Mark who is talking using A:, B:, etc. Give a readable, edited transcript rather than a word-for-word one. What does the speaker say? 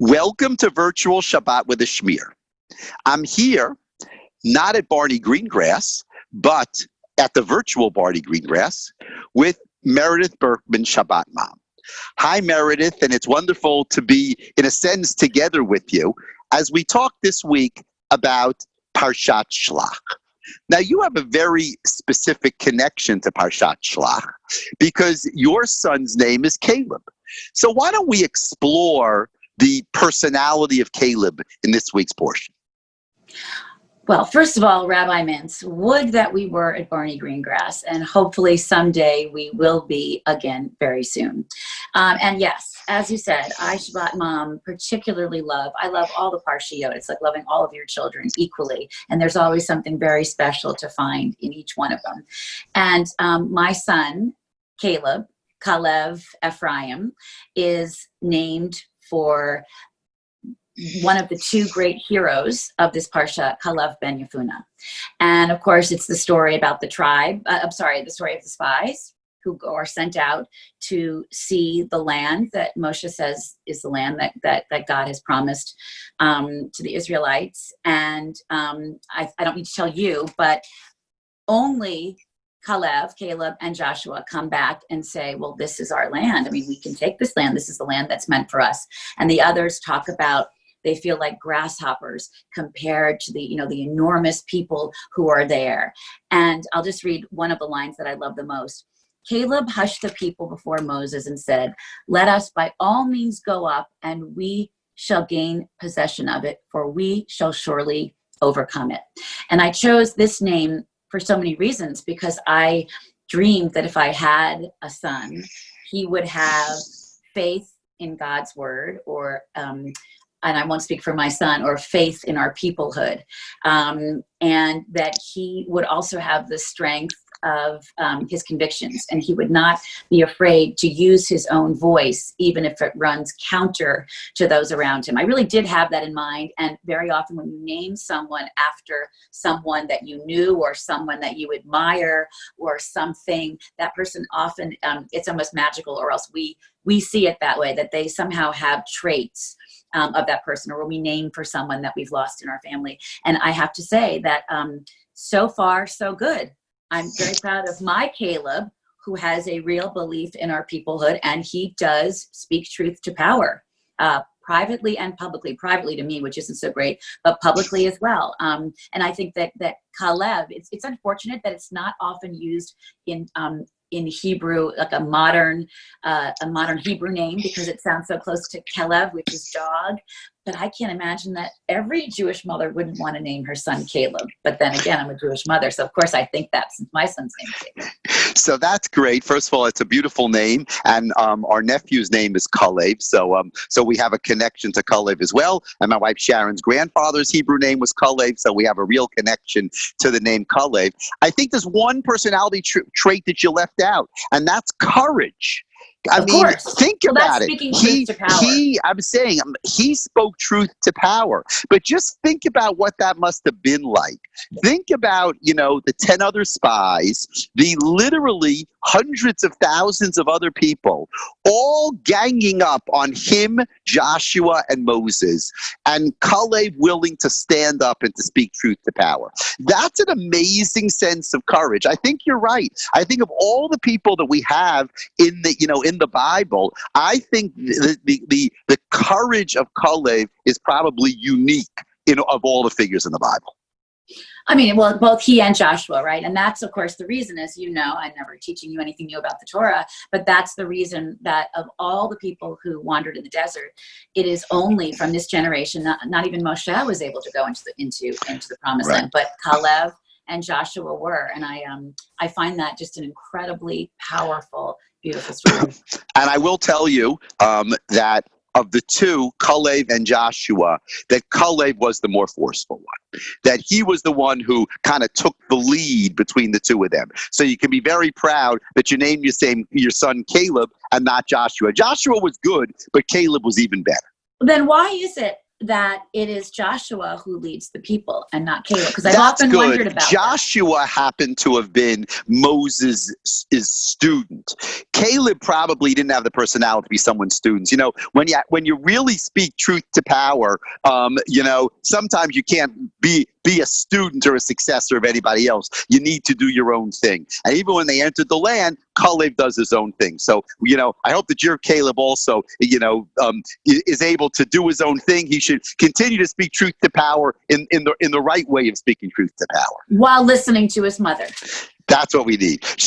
A: Welcome to Virtual Shabbat with a Schmear. I'm here, not at Barney Greengrass, but at the virtual Barney Greengrass with Meredith Berkman, Shabbat Mom. Hi, Meredith, and it's wonderful to be, in a sense, together with you as we talk this week about Parshat Shlach. Now, you have a very specific connection to Parshat Shlach because your son's name is Caleb. So why don't we explore the personality of Caleb in this week's portion?
B: Well, first of all, Rabbi Mintz, would that we were at Barney Greengrass, and hopefully someday we will be again very soon. And yes, as you said, I, Shabbat Mom, particularly I love all the Parshiot. It's like loving all of your children equally. And there's always something very special to find in each one of them. And my son, Caleb, Kalev Ephraim, is named for one of the two great heroes of this Parsha, Kalev ben Yefunah. And of course, it's the story about the the story of the spies who are sent out to see the land that Moshe says is the land that God has promised to the Israelites. And I don't need to tell you, but only Caleb, and Joshua come back and say, well, this is our land. I mean, we can take this land. This is the land that's meant for us. And the others talk about they feel like grasshoppers compared to the enormous people who are there. And I'll just read one of the lines that I love the most. Caleb hushed the people before Moses and said, let us by all means go up, and we shall gain possession of it, for we shall surely overcome it. And I chose this name for so many reasons, because I dreamed that if I had a son, he would have faith in God's word, or and I won't speak for my son, or faith in our peoplehood, and that he would also have the strength of his convictions, and he would not be afraid to use his own voice, even if it runs counter to those around him. I really did have that in mind, and very often when you name someone after someone that you knew, or someone that you admire, or something, that person often, it's almost magical, or else we see it that way, that they somehow have traits of that person, or we name for someone that we've lost in our family. And I have to say that so far, so good. I'm very proud of my Caleb, who has a real belief in our peoplehood, and he does speak truth to power, privately and publicly. Privately to me, which isn't so great, but publicly as well. And I think that Kalev, it's unfortunate that it's not often used in Hebrew, like a modern Hebrew name, because it sounds so close to Kalev, which is dog. But I can't imagine that every Jewish mother wouldn't want to name her son Caleb. But then again, I'm a Jewish mother, so of course I think that, since my son's name is Caleb.
A: So that's great. First of all, it's a beautiful name, and our nephew's name is Kalev. So we have a connection to Kalev as well. And my wife Sharon's grandfather's Hebrew name was Kalev, so we have a real connection to the name Kalev. I think there's one personality trait that you left out, and that's courage. I mean, think about it. I'm saying he spoke truth to power, but just think about what that must have been like. Think about, the 10 other spies, the literally hundreds of thousands of other people, all ganging up on him, Joshua, and Moses, and Kalev willing to stand up and to speak truth to power. That's an amazing sense of courage. I think you're right. I think of all the people that we have in the Bible, I think the courage of Kalev is probably unique of all the figures in the Bible.
B: I mean, well, both he and Joshua, right? And that's, of course, the reason, as you know, I'm never teaching you anything new about the Torah, but that's the reason that of all the people who wandered in the desert, it is only from this generation, not even Moshe was able to go into the promised land, but Kalev and Joshua were. And I find that just an incredibly powerful, beautiful story.
A: And I will tell you that of the two, Kalev and Joshua, that Kalev was the more forceful one. That he was the one who kind of took the lead between the two of them. So you can be very proud that you named your son Caleb and not Joshua. Joshua was good, but Caleb was even better.
B: Then why is it that it is Joshua who leads the people and not Caleb, because I've
A: That's
B: often
A: good.
B: wondered about
A: Joshua happened to have been Moses' student. Caleb probably didn't have the personality to be someone's student. You know, when you really speak truth to power, you know, sometimes you can't be a student or a successor of anybody else. You need to do your own thing. And even when they entered the land, Kalev does his own thing. So, you know, I hope that your Caleb also, you know, is able to do his own thing. He should continue to speak truth to power in the right way of speaking truth to power.
B: While listening to his mother.
A: That's what we need.